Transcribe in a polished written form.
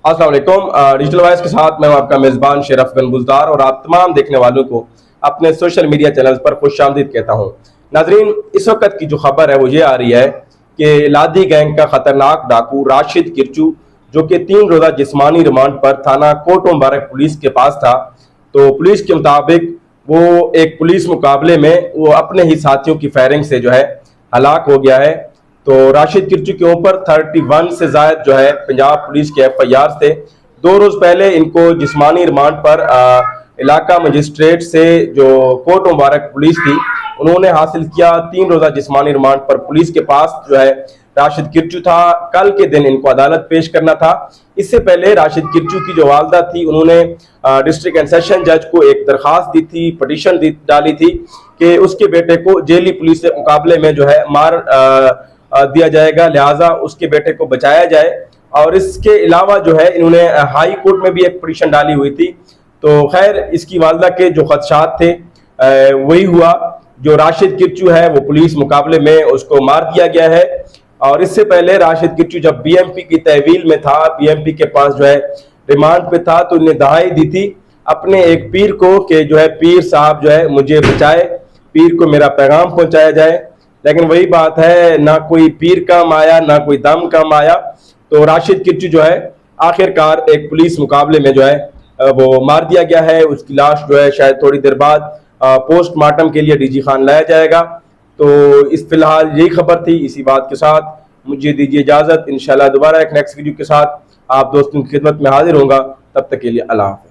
अस्सलाम वालेकुम। Digital voice के साथ मैं हूं आपका मेज़बान शरफ गनबुजदार और आप तमाम देखने वालों को अपने सोशल मीडिया चैनल पर खुशामदीद कहता हूं। नाजरीन, इस वक्त की जो खबर है वो ये आ रही है कि लादी गैंग का खतरनाक डाकू राशिद किरचू, जो कि 3 रोज़ा जिस्मानी रिमांड पर थाना कोट मुबारक पुलिस के पास था, तो पुलिस के मुताबिक वो एक पुलिस मुकाबले में वो अपने ही साथियों की फायरिंग से जो है हलाक हो गया है। तो राशिद किरचू के ऊपर 31 से ज्यादा जो है पंजाब पुलिस के FIR थे। 2 रोज पहले इनको जिस्मानी रिमांड पर इलाका मजिस्ट्रेट से जो कोट मुबारक पुलिस थी उन्होंने हासिल किया। 3 रोजा जिस्मानी रिमांड पर पुलिस के पास जो है राशिद किरचू था। कल के दिन इनको अदालत पेश करना था। इससे पहले राशिद किरचू की जो वालदा थी उन्होंने डिस्ट्रिक्ट एंड सेशन जज को एक दरखास्त दी थी, पिटीशन डाली थी कि उसके बेटे को जेली पुलिस के मुकाबले में जो है मार दिया जाएगा, लिहाजा उसके बेटे को बचाया जाए। और इसके अलावा जो है इन्होंने हाई कोर्ट में भी एक पिटीशन डाली हुई थी। तो खैर इसकी वालदा के जो खदशात थे वही हुआ। जो राशिद किरचू है वो पुलिस मुकाबले में उसको मार दिया गया है। और इससे पहले राशिद किरचू जब BMP की तहवील में था, BMP के पास जो है रिमांड पे था, तो उन्हें दहाई दी थी अपने एक पीर को कि जो है पीर साहब जो है मुझे बचाए, पीर को मेरा पैगाम पहुंचाया जाए। लेकिन वही बात है, ना कोई पीर काम आया ना कोई दम काम आया। तो राशिद किरचू जो है आखिरकार एक पुलिस मुकाबले में जो है वो मार दिया गया है। उसकी लाश जो है शायद थोड़ी देर बाद पोस्टमार्टम के लिए DG खान लाया जाएगा। तो इस फिलहाल यही खबर थी। इसी बात के साथ मुझे दीजिए इजाजत। इंशाल्लाह दोबारा एक नेक्स्ट वीडियो के साथ आप दोस्तों की खिदमत में हाजिर होगा। तब तक के लिए अल्लाह हाफ़िज़।